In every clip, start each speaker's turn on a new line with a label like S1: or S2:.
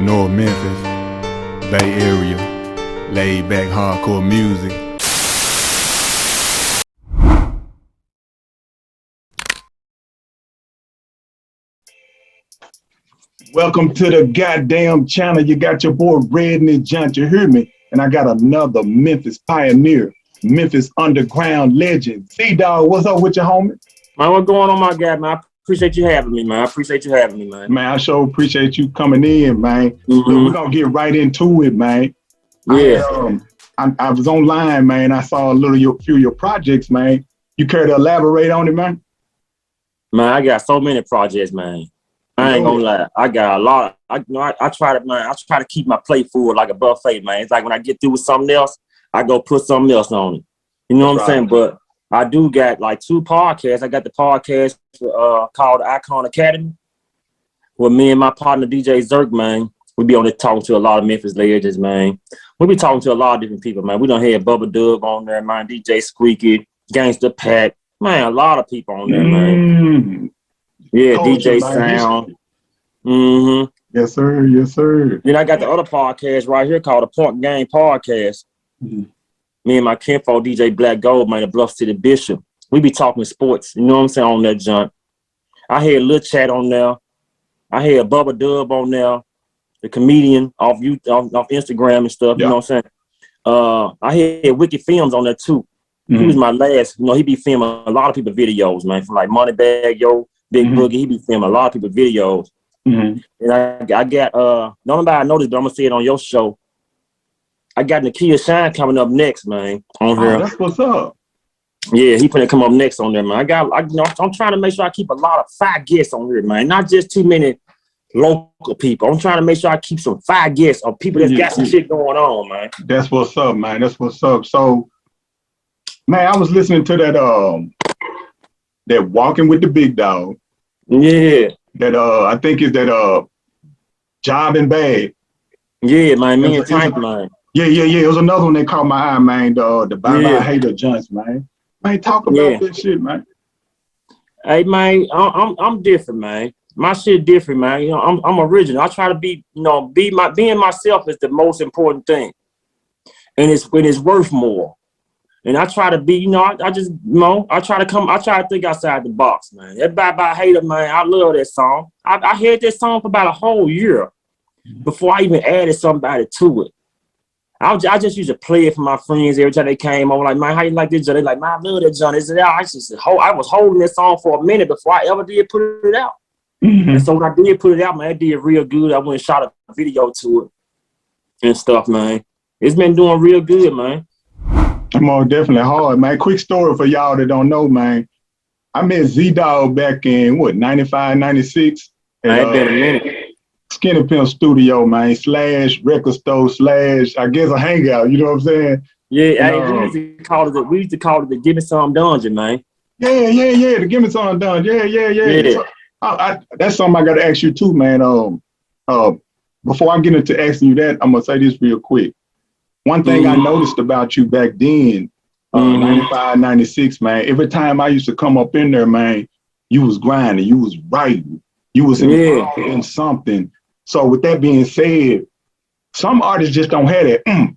S1: North Memphis, Bay Area, laid back hardcore music.
S2: Welcome to the goddamn channel. You got your boy Red and John, you hear me? And I got another Memphis pioneer, Memphis underground legend. Z-Dogg, what's up with you, homie?
S3: Man, what's going on, my guy, man? I appreciate you having me, man. I appreciate you having me, man.
S2: Man, I sure appreciate you coming in, man.
S3: Mm-hmm.
S2: Look, we're going to get right into it, man.
S3: Yeah.
S2: I was online, man. I saw a few of your projects, man. You care to elaborate on it, man?
S3: Man, I got so many projects, man. I ain't gonna lie. I got a lot. I try to keep my plate full like a buffet, man. It's like when I get through with something else, I go put something else on it. You know what I'm saying? But I do got like 2 podcasts. I got the podcast called Icon Academy with me and my partner DJ Zerk, man. We be on there talking to a lot of Memphis legends, man. We be talking to a lot of different people, man. We done had Bubba Dub on there, man. DJ Squeaky, Gangsta Pack, man. A lot of people on there, man. Yeah, culture, DJ Sound. Mm-hmm.
S2: Yes, sir. Yes, sir.
S3: Then I got the other podcast right here called the Point Game Podcast. Mm-hmm. Me and my kinfolk, DJ Black Gold, man, the Bluff City Bishop. We be talking sports, you know what I'm saying, on that junk. I had Lil Chat on there. I had Bubba Dub on there, the comedian off Instagram and stuff, you know what I'm saying. I had Wicked Films on there too. Mm-hmm. He was my last, you know, he be filming a lot of people videos, man, from like Moneybag Yo, Big Boogie, he be filming a lot of people videos. Mm-hmm. And I got, nobody noticed, but I'm gonna say it on your show. I got Nakia Shine coming up next, man, on here.
S2: That's what's up.
S3: Yeah, he finna come up next on there, man. I'm trying to make sure I keep a lot of fire guests on here, man. Not just too many local people. I'm trying to make sure I keep some fire guests of people that's got some shit going on, man.
S2: That's what's up, man. That's what's up. So, man, I was listening to that Walking with the Big Dog.
S3: Yeah.
S2: That I think is that Job and Bag.
S3: Yeah, man. Me and Tank, man.
S2: Yeah. It was another one that caught my eye, man. The Bye Bye Hater Joints, man. Man, talk about this shit, man.
S3: Hey, man, I'm different, man. My shit different, man. You know, I'm original. I try to be, you know, being myself is the most important thing, and it's worth more. And I try to be, you know, I just, you know, I try to think outside the box, man. That Bye Bye Hater, man, I love that song. I heard that song for about a whole year before I even added somebody to it. I just used to play it for my friends every time they came over. Like, man, how you like this? They like, man, I love that John. I was holding that song for a minute before I ever did put it out. Mm-hmm. And so when I did put it out, man, it did real good. I went and shot a video to it and stuff, man. It's been doing real good, man.
S2: More definitely hard, man. Quick story for y'all that don't know, man. I met Z-Dogg back in, 95, 96?
S3: I ain't been a minute.
S2: Skinny Pimp Studio, man, / record store / I guess a hangout, you know what I'm saying?
S3: Yeah, we used to call it the Gimisum Dungeon, man.
S2: Yeah, the Gimisum Dungeon. Yeah. So, that's something I got to ask you too, man. Before I get into asking you that, I'm going to say this real quick. One thing I noticed about you back then, 95, 96, man, every time I used to come up in there, man, you was grinding, you was writing, you was involved in something. So with that being said, some artists just don't have that.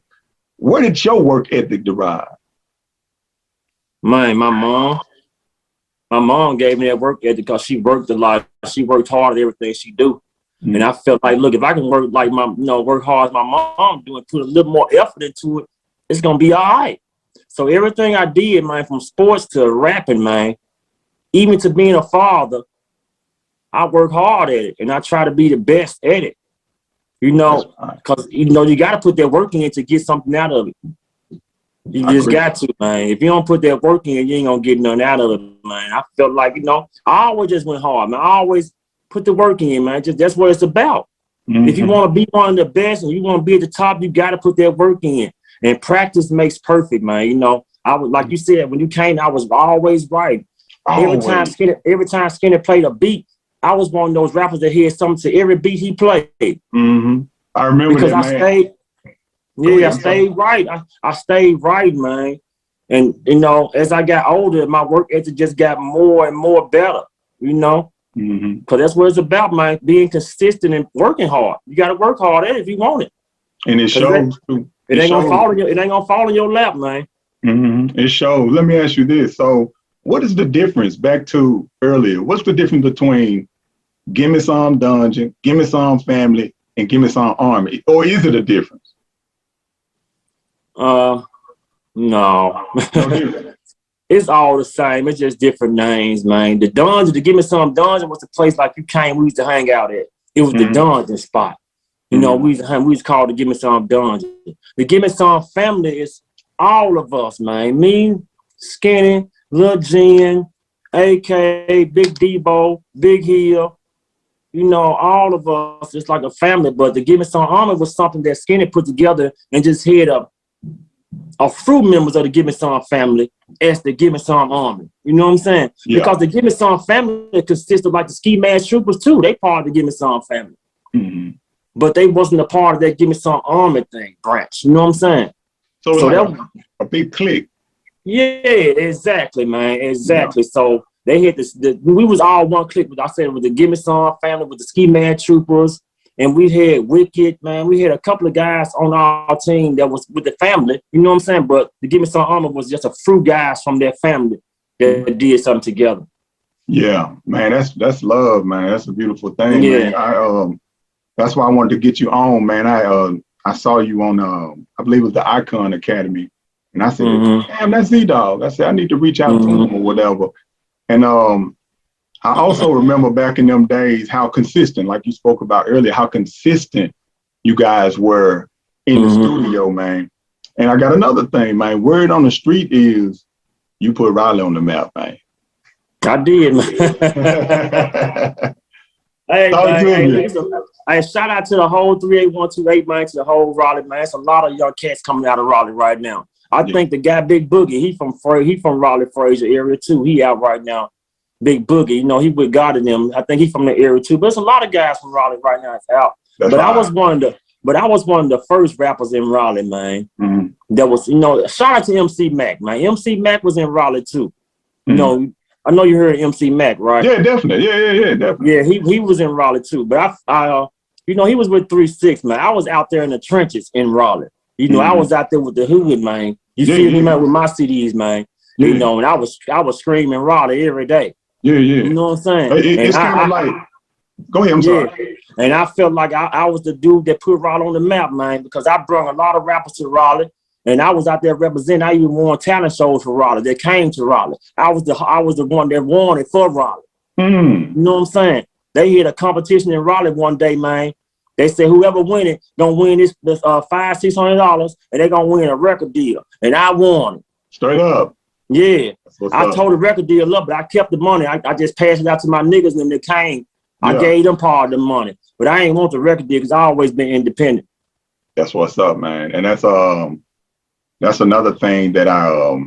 S2: Where did your work ethic derive?
S3: Man, my mom gave me that work ethic because she worked a lot. She worked hard at everything she do. Mm-hmm. And I felt like, look, if I can work like work hard as my mom doing, put a little more effort into it, it's gonna be all right. So everything I did, man, from sports to rapping, man, even to being a father, I work hard at it and I try to be the best at it. You know, because you know you gotta put that work in to get something out of it. You just got to, man. If you don't put that work in, you ain't gonna get nothing out of it, man. I felt like, you know, I always just went hard, man. I always put the work in, man. That's what it's about. Mm-hmm. If you want to be one of the best and you want to be at the top, you got to put that work in. And practice makes perfect, man. You know, I was like you said, when you came, I was always right. Always. Every time Skinner played a beat, I was one of those rappers that had something to every beat he played.
S2: Mm-hmm. I remember
S3: because
S2: that,
S3: I stayed right. I stayed right, man. And you know, as I got older, my work ethic just got more and more better. You know. Because that's what it's about, man. Being consistent and working hard. You got to work hard at it if you want it.
S2: And it shows too.
S3: It ain't gonna fall in your. It ain't gonna fall in your lap, man.
S2: It shows. Let me ask you this. So, what is the difference? Back to earlier. What's the difference between Gimisum Dungeon, Gimisum Family, and Gimisum Army? Or is it a difference?
S3: No. It's all the same. It's just different names, man. The dungeon, the Gimisum Dungeon was the place like you came. We used to hang out at. It was the dungeon spot. You know, we used to call the Gimisum Dungeon. The Gimisum Family is all of us, man. Me, Skinny, Lil Jen, AK, Big Debo, Big Hill. You know, all of us. It's like a family. But the Gimisum Army was something that Skinny put together and just had a few members of the Gimisum family as the Gimisum Army. You know what I'm saying? Yeah. Because the Gimisum family consists of like the Ski Mask Troopers too. They part of the Gimisum family. But they wasn't a part of that Gimisum Army thing branch. You know what I'm saying?
S2: So like that a big clique.
S3: Yeah, exactly, man. Exactly. Yeah. So they had this. We was all one clique. I said it was the Gimisum family with the Ski Mask Troopers. And we had Wicked, man. We had a couple of guys on our team that was with the family. You know what I'm saying? But the Gimisum Army was just a few guys from their family that did something together.
S2: Yeah, man. That's love, man. That's a beautiful thing, man. That's why I wanted to get you on, man. I saw you on I believe it was the Icon Academy, and I said, damn, that's Z-Dogg. I said I need to reach out to him or whatever. And I also remember back in them days how consistent, like you spoke about earlier, how consistent you guys were in the studio, man. And I got another thing, man. Word on the street is you put Raleigh on the map, man.
S3: I did, man. Hey, shout out to the whole 38128, man, to the whole Raleigh, man. It's a lot of young cats coming out of Raleigh right now. I think the guy Big Boogie, he from Raleigh, Fraser area too. He out right now. Big Boogie, you know, he with God in them. I think he's from the area too. But there's a lot of guys from Raleigh right now that's out. I was one of the first rappers in Raleigh, man. That was, you know, shout out to MC Mac, man. MC Mac was in Raleigh too. You know, I know you heard MC Mac, right?
S2: Yeah, definitely. Yeah, definitely.
S3: Yeah, he was in Raleigh too. But I you know, he was with 3-6, man. I was out there in the trenches in Raleigh. You know, I was out there with the hood, man. You see me, man, with my CDs, man. You know, and I was screaming Raleigh every day. You know what I'm saying?
S2: It's kind of like, go ahead, I'm sorry.
S3: And I felt like I was the dude that put Raleigh on the map, man, because I brought a lot of rappers to Raleigh, and I was out there representing. I even won talent shows for Raleigh. They came to Raleigh. I was the one that won it for Raleigh. You know what I'm saying? They had a competition in Raleigh one day, man. They said whoever win it gonna win this $500-600, and they're gonna win a record deal. And I won it.
S2: Straight up.
S3: Yeah, I told the record deal up, but I kept the money. I just passed it out to my niggas, and they came. I gave them part of the money, but I ain't want the record deal because I always been independent.
S2: That's what's up, man. And that's another thing that I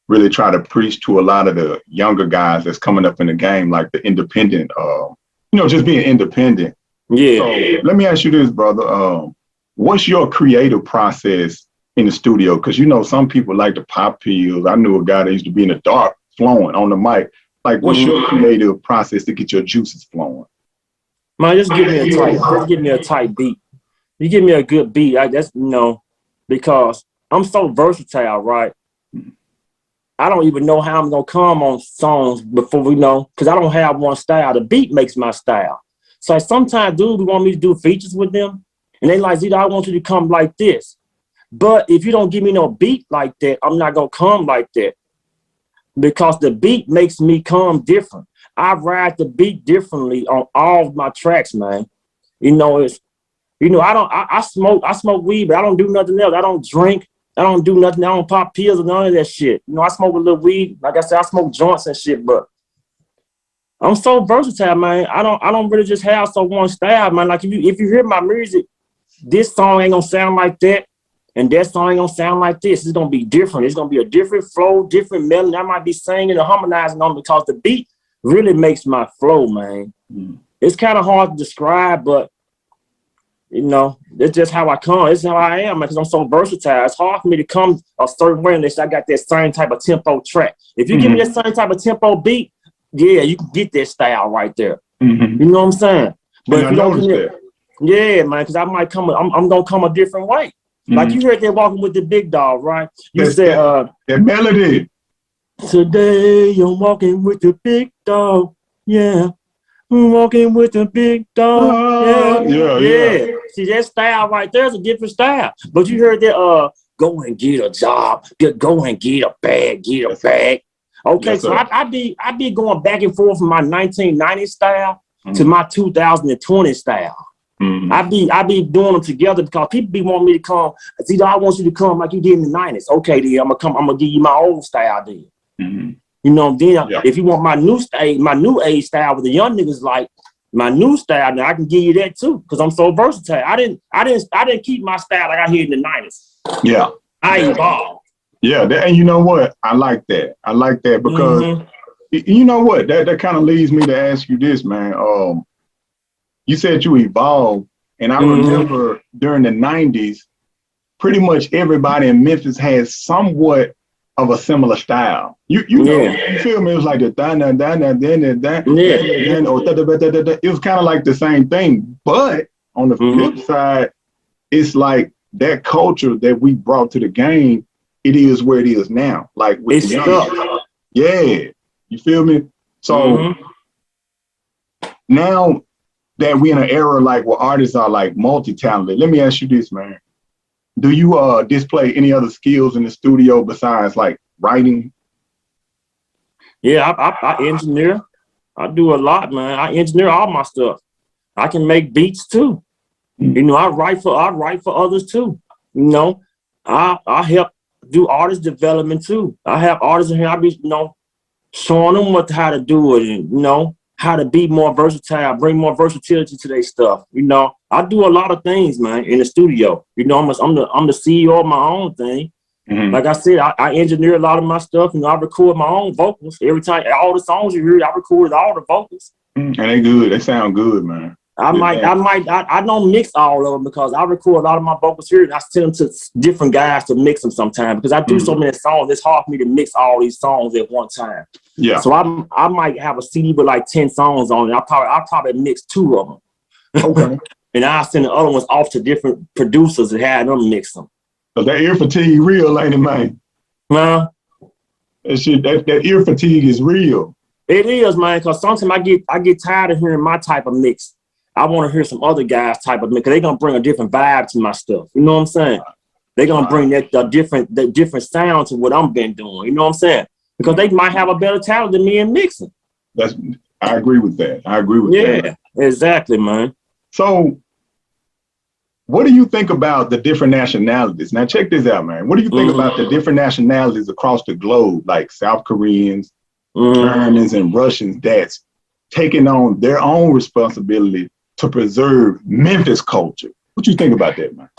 S2: really try to preach to a lot of the younger guys that's coming up in the game, like the independent, you know, just being independent. Yeah. So let me ask you this, brother. What's your creative process in the studio? Because, you know, some people like to pop pills. I knew a guy that used to be in the dark flowing on the mic. Like, what's your creative process to get your juices flowing?
S3: Man, just give me a tight beat. You give me a good beat. That's, you know, because I'm so versatile, right? I don't even know how I'm going to come on songs before we know, because I don't have one style. The beat makes my style. So sometimes dudes want me to do features with them, and they like, Z-Dogg, I want you to come like this. But if you don't give me no beat like that, I'm not going to come like that, because the beat makes me come different. I ride the beat differently on all of my tracks, man. You know, I smoke weed, but I don't do nothing else. I don't drink. I don't do nothing. I don't pop pills or none of that shit. You know, I smoke a little weed. Like I said, I smoke joints and shit, but I'm so versatile, man. I don't really just have one style, man. Like if you hear my music, this song ain't gonna sound like that, and that song ain't gonna sound like this. It's gonna be different. It's gonna be a different flow, different melody. I might be singing or harmonizing on because the beat really makes my flow, man. It's kind of hard to describe, but you know, it's just how I come. It's how I am, because I'm so versatile. It's hard for me to come a certain way unless I got that same type of tempo track. If you give me that same type of tempo beat, yeah, you can get that style right there. You know what I'm saying? But
S2: And
S3: if
S2: I
S3: you don't
S2: noticed
S3: get
S2: that.
S3: yeah, man, because I might come, I'm gonna come a different way. Like you heard that walking with the big dog, right? You said,
S2: that melody.
S3: today I'm walking with the big dog. Yeah. I'm walking with the big dog. Yeah. See, that style right there's a different style. But you heard that go and get a job, go and get a bag, get a bag. Okay, so I be going back and forth from my 1990 style to my 2020 style. I be doing them together because people be wanting me to come. Z-Dogg, I want you to come like you did in the 90s. Okay, then I'm gonna give you my old style then. You know, then if you want my new age style with the young niggas like my new style, now I can give you that too because I'm so versatile. I didn't keep my style like I had in the 90s.
S2: Yeah,
S3: I evolved.
S2: Yeah, and you know what? I like that. I like that because you know what? That kind of leads me to ask you this, man. You said you evolved, and I remember during the 90s, pretty much everybody in Memphis had somewhat of a similar style. You know, you feel me? It was like the it was kind of like the same thing. But on the flip side, it's like that culture that we brought to the game, it is where it is now. Like with the young, you feel me? So now that we're in an era like where artists are like multi-talented, let me ask you this, man. Do you display any other skills in the studio besides like writing?
S3: Yeah, I engineer. I do a lot, man. I engineer all my stuff. I can make beats too. You know, I write for others too. You know, I help do artist development too. I have artists in here. I be, you know, showing them how to do it and, you know, how to be more versatile, bring more versatility to their stuff. You know, I do a lot of things, man, in the studio. You know, I'm the CEO of my own thing. Like I said, I engineer a lot of my stuff. You know, I record my own vocals. Every time, all the songs you hear, I recorded all the vocals.
S2: And they good. They sound good, man.
S3: I don't mix all of them because I record a lot of my vocals here and I send them to different guys to mix them sometimes because I do so many songs. It's hard for me to mix all these songs at one time. Yeah. So I might have a CD with like 10 songs on it. I'll probably mix 2 of them. Okay. And I'll send the other ones off to different producers and have them mix them.
S2: So that ear fatigue real, ain't it, man?
S3: Huh?
S2: That ear fatigue is real.
S3: It is, man, because sometimes I get tired of hearing my type of mix. I want to hear some other guys' type of mix because they're gonna bring a different vibe to my stuff. You know what I'm saying? They're gonna bring the different sound to what I'm been doing. You know what I'm saying? Because they might have a better talent than me in mixing.
S2: I agree with that. I agree with that.
S3: Yeah, exactly, man.
S2: So what do you think about the different nationalities? Now check this out, man. What do you think about the different nationalities across the globe, like South Koreans, Germans, and Russians that's taking on their own responsibility to preserve Memphis culture? What you think about that, man?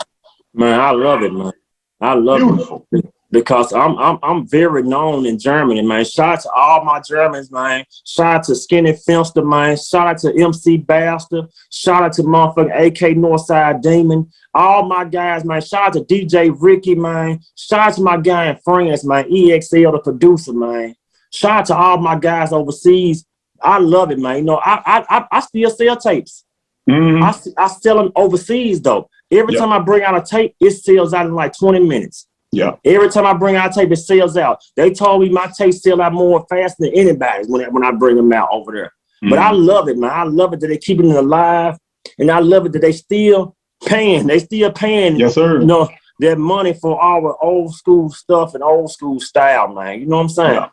S3: Man, I love it, man. I love it because I'm very known in Germany, man. Shout out to all my Germans, man. Shout out to Skinny Finster, man. Shout out to MC Bastard. Shout out to motherfucking AK Northside Demon. All my guys, man. Shout out to DJ Ricky, man. Shout out to my guy in France, man. EXL, the producer, man. Shout out to all my guys overseas. I love it, man. You know, I still sell tapes. I sell them overseas, though. Every time I bring out a tape, it sells out in like 20 minutes. Yeah. Every time I bring out a tape, it sells out. They told me my tapes sell out more faster than anybody's when I bring them out over there. But I love it, man. I love it that they keeping it alive. And I love it that they still paying. They still paying,
S2: yes, sir.
S3: You know, their money for our old school stuff and old school style, man. You know what I'm saying? Yeah.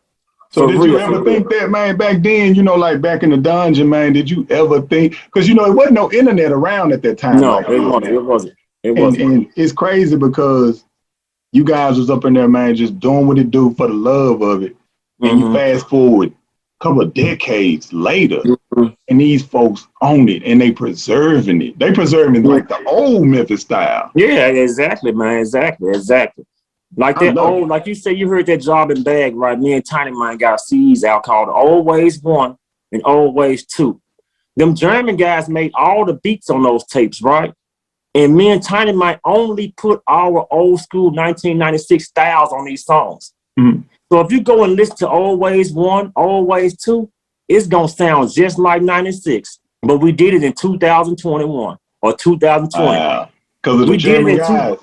S2: So did you ever think that, man, back then, you know, like back in the dungeon, man, did you ever think, because, you know, it wasn't no internet around at that time.
S3: No, like, it wasn't.
S2: And it's crazy because you guys was up in there, man, just doing what it do for the love of it. And you fast forward a couple of decades later, and these folks own it and they preserving it. They preserving like the old Memphis style.
S3: Yeah, exactly, man. Exactly. Like that old, like you said, you heard that Job and Bag, right? Me and Tiny Mine got CDs out called Always 1 and Always 2. Them German guys made all the beats on those tapes, right? And me and Tiny Mine only put our old school 1996 styles on these songs. So if you go and listen to Always 1, Always 2, it's gonna sound just like 96. but we did it in 2021 or 2020.
S2: Because of the German guys.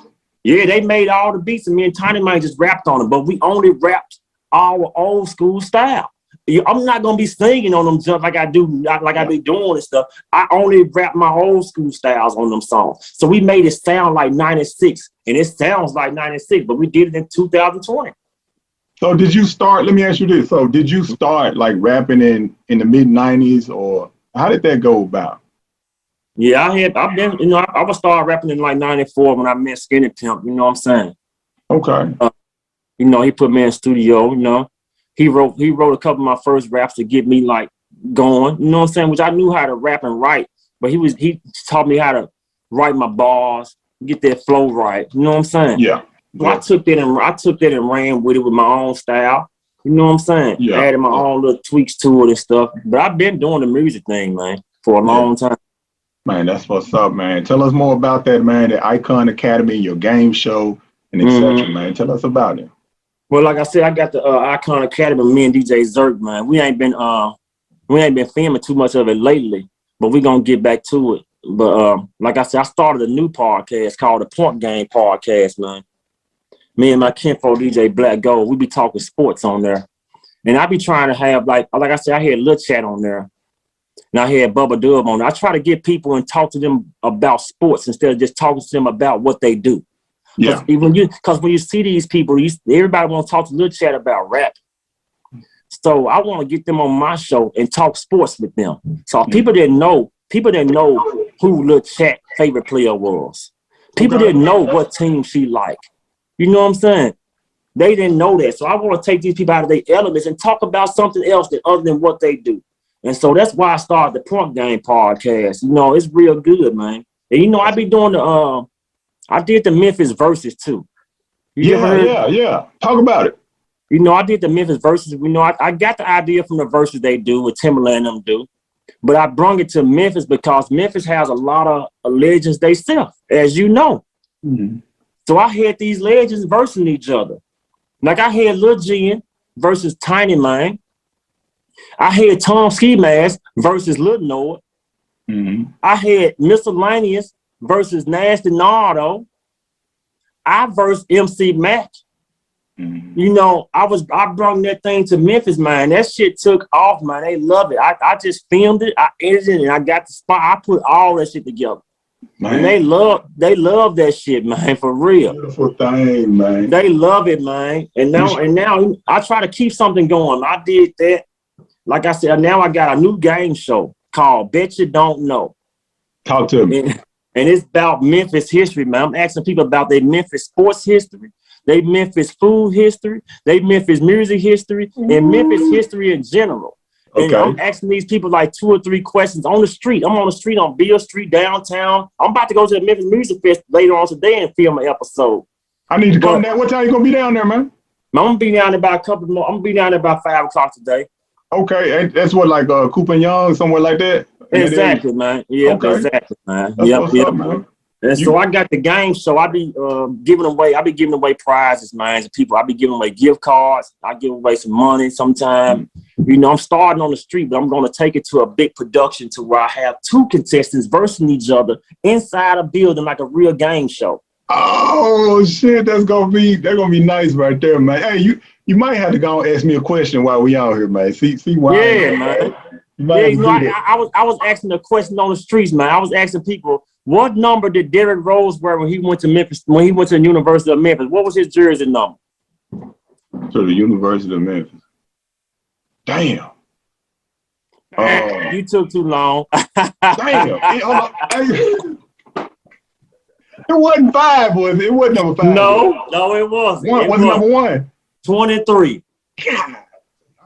S3: Yeah, they made all the beats and me and Tiny Man just rapped on them, but we only rapped our old school style. I'm not gonna be singing on them jumps like I do, like I be doing and stuff. I only rap my old school styles on them songs. So we made it sound like 96, and it sounds like 96, but we did it in 2020.
S2: So did you start, let me ask you this. So did you start like rapping in the mid 90s, or how did that go about?
S3: Yeah, I've been, you know, I was start rapping in like 94 when I met Skinny Pimp, you know what I'm saying?
S2: Okay.
S3: You know, he put me in studio, you know. He wrote a couple of my first raps to get me like going, you know what I'm saying? Which I knew how to rap and write, but he taught me how to write my bars, get that flow right, you know what I'm saying?
S2: Yeah.
S3: So I took that and ran with it with my own style. You know what I'm saying?
S2: Yeah.
S3: Added my own little tweaks to it and stuff. But I've been doing the music thing, man, for a long time.
S2: Man, that's what's up, man. Tell us more about that, man. The Icon Academy, your game show, and etc. Man, tell us about it.
S3: Well, like I said, I got the Icon Academy. Me and DJ Zerk, man. We ain't been filming too much of it lately, but we gonna get back to it. But like I said, I started a new podcast called the Point Game Podcast, man. Me and my kinfolk DJ Black Gold, we be talking sports on there. And I be trying to have, like I said, I had Lil Chat on there. And I had Bubba Dub on there. I try to get people and talk to them about sports instead of just talking to them about what they do.
S2: Yeah.
S3: Because when you see these people, everybody want to talk to Lil Chat about rap. So I want to get them on my show and talk sports with them. So people didn't know who Lil Chat favorite player was. People didn't know what team she liked. You know what I'm saying? They didn't know that. So I want to take these people out of their elements and talk about something else other than what they do. And so that's why I started the Point Game Podcast. You know, it's real good, man. And you know, I be doing I did the Memphis verses too.
S2: Yeah. Talk about it.
S3: You know, I did the Memphis verses. You know, I got the idea from the verses they do, what Timberland and them do. But I brung it to Memphis because Memphis has a lot of legends themselves, as you know.
S2: Mm-hmm.
S3: So I had these legends versing each other. Like I had Lil Jen versus Tiny Man. I had Tom Ski Mask versus Lil Noah.
S2: Mm-hmm.
S3: I had Miscellaneous versus Nasty Nardo. I versed MC Mac.
S2: Mm-hmm.
S3: You know, I brought that thing to Memphis, man. That shit took off, man. They love it. I just filmed it, I edited it, and I got the spot. I put all that shit together. Man. And they love that shit, man, for real.
S2: Beautiful thing, man.
S3: They love it, man. And now I try to keep something going. I did that. Like I said, now I got a new game show called Bet You Don't Know.
S2: Talk to me.
S3: And it's about Memphis history, man. I'm asking people about their Memphis sports history, their Memphis food history, their Memphis music history, and Memphis history in general. And I'm asking these people like 2 or 3 questions on the street. I'm on the street on Beale Street, downtown. I'm about to go to the Memphis Music Fest later on today and film an episode.
S2: I need to come down. What time you gonna be down there, man?
S3: I'm gonna be down there about I'm gonna be down there about 5 o'clock today.
S2: Okay, and that's what, like Cooper Young, somewhere like that?
S3: Exactly, man. Yeah, exactly, man.
S2: Up, man.
S3: And so I got the game show. I be giving away prizes, man, to people. I be giving away gift cards. I give away some money sometime. You know, I'm starting on the street, but I'm going to take it to a big production to where I have 2 contestants versing each other inside a building like a real game show.
S2: Oh shit, that's gonna be nice right there, man. Hey, you might have to go and ask me a question while we out here, man. See why?
S3: Yeah, man. I was asking a question on the streets, man. I was asking people, what number did Derrick Rose wear when he went to Memphis, when he went to the University of Memphis? What was his jersey number?
S2: To the University of Memphis. Damn.
S3: You took too long.
S2: Damn. It wasn't 5, was it? It wasn't number 5.
S3: No, it wasn't.
S2: Was it number 1?
S3: 23.
S2: God,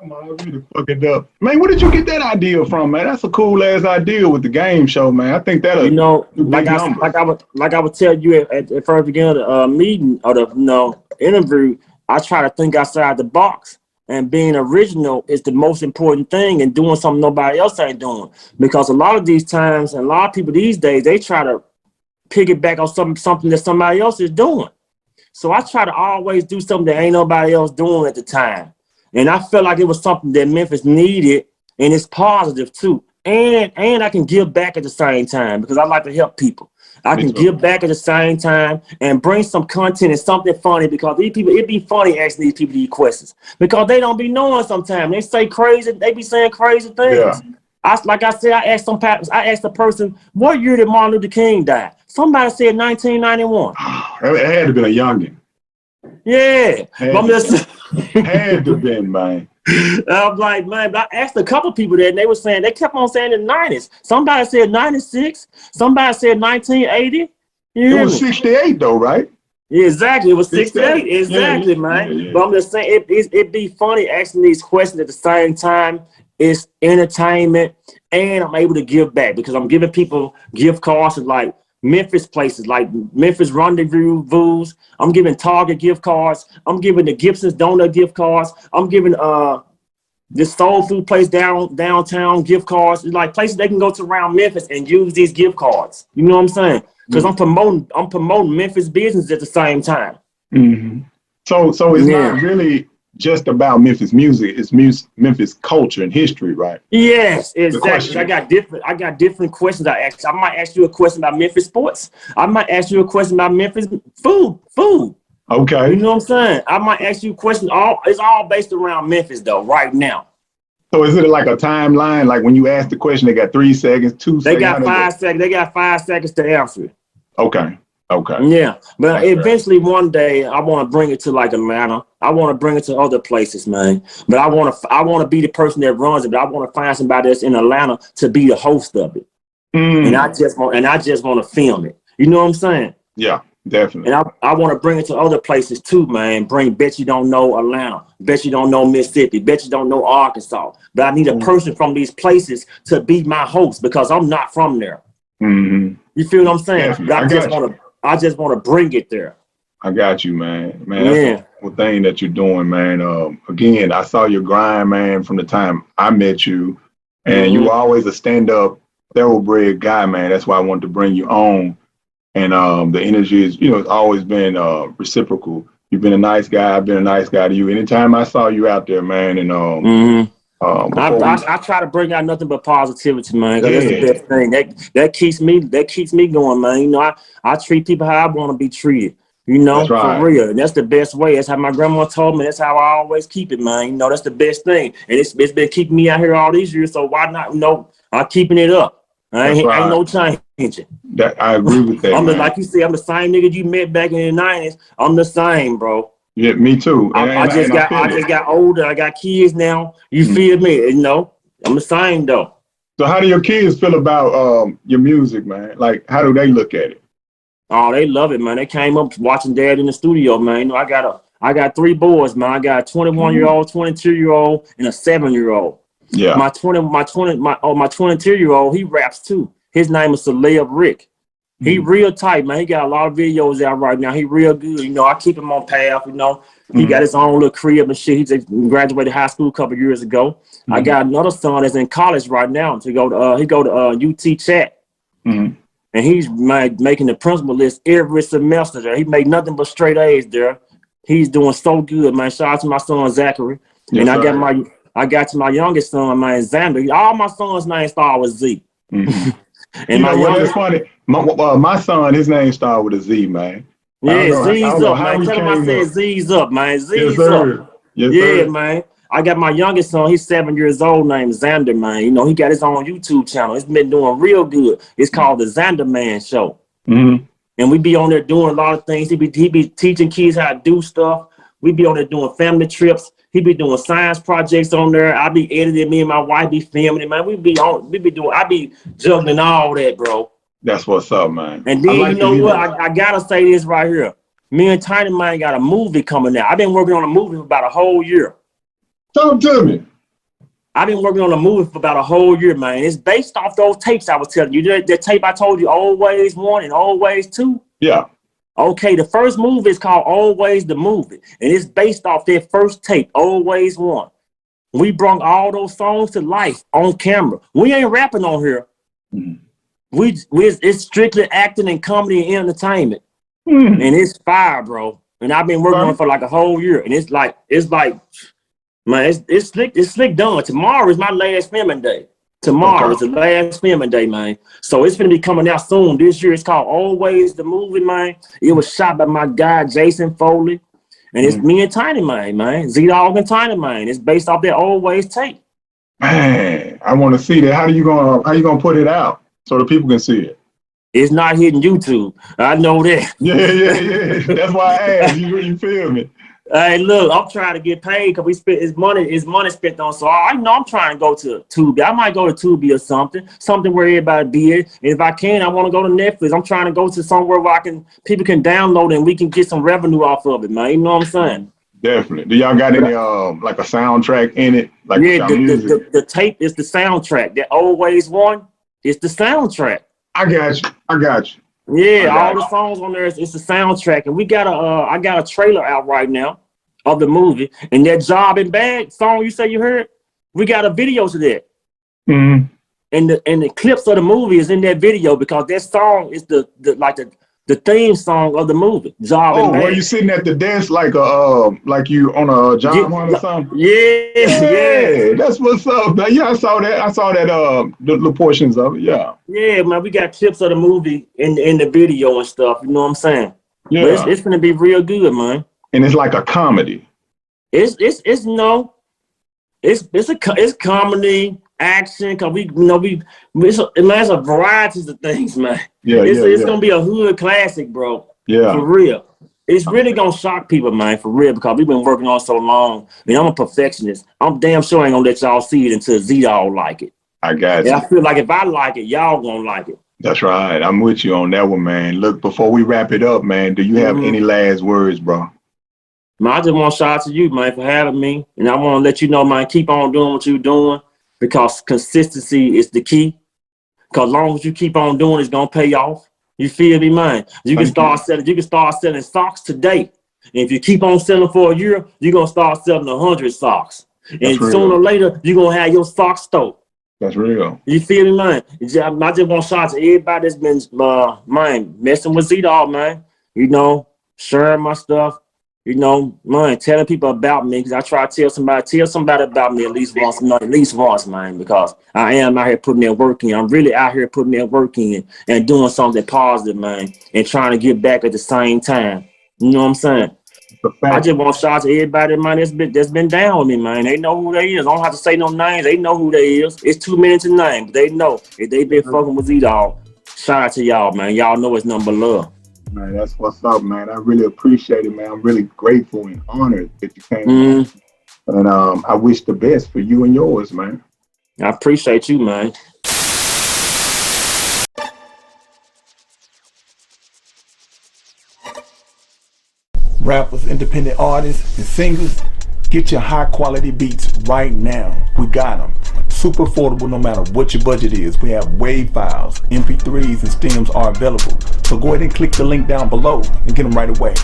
S2: I'm already fucking up. Man, where did you get that idea from, man? That's a cool ass idea with the game show, man. I think that'll,
S3: you know, like I would tell you at the first beginning of the meeting or the interview, I try to think outside the box. And being original is the most important thing, and doing something nobody else ain't doing. Because a lot of these times and a lot of people these days, they try to piggyback on something that somebody else is doing. So I try to always do something that ain't nobody else doing at the time. And I felt like it was something that Memphis needed, and it's positive too. and I can give back at the same time because I like to help people. I can give back at the same time and bring some content and something funny because these people, it'd be funny asking these people these questions because they don't be knowing sometimes. They say crazy, they be saying crazy things. Yeah. Like I said, I asked the person, what year did Martin Luther King die? Somebody said 1991.
S2: It had to been a youngin'.
S3: Yeah.
S2: Had to been, man.
S3: I'm like, man, but I asked a couple people that and they were saying, they kept on saying the 90s. Somebody said 96. Somebody said 1980.
S2: It was 68 though, right?
S3: Yeah, exactly. It was 68. Exactly, man. Yeah. But I'm just saying, it'd be funny asking these questions at the same time. It's entertainment and I'm able to give back because I'm giving people gift cards to like Memphis places, like Memphis rendezvous. I'm giving Target gift cards. I'm giving the Gibson's donut gift cards. I'm giving this soul food place downtown gift cards. It's like places they can go to around Memphis and use these gift cards. You know what I'm saying? Because I'm promoting Memphis business at the same time.
S2: Mm-hmm. So it's not really just about Memphis music. It's Memphis culture and history, right?
S3: Yes, exactly. I got different questions I ask. I might ask you a question about Memphis sports. I might ask you a question about Memphis food. Okay. You know what I'm saying? I might ask you a question. It's all based around Memphis though, right now.
S2: So is it like a timeline? Like when you ask the question, they got 3 seconds, 2 seconds?
S3: They got 5 seconds. They got 5 seconds to answer.
S2: Okay.
S3: Yeah, but eventually one day I want to bring it to like Atlanta. I want to bring it to other places, man. But I want to be the person that runs it. But I want to find somebody that's in Atlanta to be the host of it. And I just want to film it. You know what I'm saying?
S2: Yeah, definitely.
S3: And I want to bring it to other places too, man. Bet you don't know Atlanta. Bet you don't know Mississippi. Bet you don't know Arkansas. But I need a person from these places to be my host because I'm not from there.
S2: Mm-hmm.
S3: You feel what I'm saying? I just want to bring it there.
S2: I got you, man. That's the thing that you're doing, man. Again, I saw your grind, man, from the time I met you, and you were always a stand-up, thoroughbred guy, man. That's why I wanted to bring you on. And the energy is, it's always been reciprocal. You've been a nice guy. I've been a nice guy to you. Anytime I saw you out there, man, and
S3: I try to bring out nothing but positivity, man. That's the best thing. That keeps me going, man. You know, I treat people how I want to be treated. You know, for real. And that's the best way. That's how my grandma told me. That's how I always keep it, man. You know, that's the best thing. And it's been keeping me out here all these years. So why not? I'm keeping it up. Ain't no changing.
S2: I agree with that.
S3: Like you said, I'm the same nigga you met back in the 90s. I'm the same, bro.
S2: Yeah, me too.
S3: I just got older. I got kids now. You feel me? You know, I'm the same though.
S2: So how do your kids feel about your music, man? Like, how do they look at it?
S3: Oh, they love it, man. They came up watching Dad in the studio, man. You know, I got 3 boys, man. I got a 21-year-old, 22-year-old, and a 7-year-old.
S2: Yeah.
S3: My 22-year-old, he raps too. His name is Celeb Rick. He real tight, man. He got a lot of videos out right now. He real good. You know, I keep him on path, you know. He got his own little crib and shit. He just graduated high school a couple years ago. I got another son that's in college right now he go to UT Chat. And he's making the principal list every semester there. He made nothing but straight A's there. He's doing so good, man. Shout out to my son Zachary.
S2: Yes,
S3: and I got to my youngest son, man, Xander. All my sons' names start with Z.
S2: And that's funny. My son, his name started with a Z, man.
S3: Yeah, Z's up, man. Tell him I said Z's up, man. Z's up.
S2: Yes,
S3: sir. Man. I got my youngest son. He's 7 years old, named Xander, man. You know, he got his own YouTube channel. It's been doing real good. It's called the Xander Man Show. And we be on there doing a lot of things. He be teaching kids how to do stuff. We be on there doing family trips. He be doing science projects on there. I be editing. Me and my wife be filming it, man. I be juggling all that, bro.
S2: That's what's up, man.
S3: And then you know what? I gotta say this right here. Me and Tiny Man got a movie coming out. I've been working on a movie for about a whole year.
S2: Talk to me.
S3: I've been working on a movie for about a whole year, man. It's based off those tapes I was telling you. That tape I told you, Always 1 and Always 2.
S2: Yeah.
S3: Okay, the first movie is called Always the Movie, and it's based off their first tape, Always 1. We brought all those songs to life on camera. We ain't rapping on here. It's strictly acting and comedy and entertainment, and it's fire, bro. And I've been working on it for like a whole year, and it's like, man, it's slick done. Tomorrow is my last filming day. Tomorrow is the last filming day, man. So it's gonna be coming out soon. This year it's called Always the Movie, man. It was shot by my guy Jason Foley. And it's me and Tiny man. Z-Dogg and Tiny Man. It's based off that Always tape.
S2: Man, I want to see that. How you gonna put it out so the people can see it?
S3: It's not hitting YouTube. I know that.
S2: Yeah. That's why I asked. You feel me?
S3: Hey, look, I'm trying to get paid because we spent his money spent on. So I know I'm trying to go to Tubi. I might go to Tubi or something where everybody be it. And if I can, I want to go to Netflix. I'm trying to go to somewhere where people can download it and we can get some revenue off of it, man. You know what I'm saying?
S2: Definitely. Do y'all got any like a soundtrack in it? Like
S3: the tape is the soundtrack. That Always One is the soundtrack.
S2: I got you.
S3: Yeah, all the songs on there, it's the soundtrack. And we got I got a trailer out right now of the movie. And that Job and Bag song you say you heard, we got a video to that.
S2: Mm-hmm.
S3: And the clips of the movie is in that video because that song is the theme song of the movie. Job and Bag.
S2: Were you sitting at the desk like you on a job hunt or something?
S3: Yeah.
S2: That's what's up, man. Yeah, I saw that the portions of it. Yeah,
S3: man, we got clips of the movie in the video and stuff. You know what I'm saying?
S2: Yeah,
S3: but it's gonna be real good, man.
S2: And it's like a comedy.
S3: It's comedy, action, cause it's a variety of things, man. It's gonna be a hood classic, bro.
S2: Yeah,
S3: for real. It's really gonna shock people, man, for real, because we've been working on so long. I mean, I'm a perfectionist. I'm damn sure I ain't gonna let y'all see it until Z-Dogg like it.
S2: I got you.
S3: I feel like if I like it, y'all gonna like it.
S2: That's right. I'm with you on that one, man. Look, before we wrap it up, man, do you have any last words, bro?
S3: Man, I just want to shout out to you, man, for having me. And I want to let you know, man, keep on doing what you're doing because consistency is the key. Because as long as you keep on doing it, it's going to pay off. You feel me, man? You can start selling socks today. And if you keep on selling for a year, you're going to start selling 100 socks. And sooner or later, you're going to have your sock store.
S2: That's real.
S3: You feel me, man? I just want to shout out to everybody that's been, messing with Z-Dogg, man. You know, sharing my stuff. You know, man, telling people about me because I try to tell somebody about me at least once, man, because I am out here putting that work in. I'm really out here putting that work in and doing something positive, man, and trying to get back at the same time. You know what I'm saying? I just want to shout out to everybody, man, that's been down with me, man. They know who they is. I don't have to say no names. They know who they is. It's 2 minutes to name, but they know if they been fucking with Z-Dogg. Shout out to y'all, man. Y'all know it's nothing but love.
S2: Man, that's what's up, man. I really appreciate it, man. I'm really grateful and honored that you came. And I wish the best for you and yours, man.
S3: I appreciate you, man.
S1: Rappers, independent artists, and singers, get your high quality beats right now. We got them. Super affordable no matter what your budget is. We have WAV files, MP3s, and stems are available. So go ahead and click the link down below and get them right away.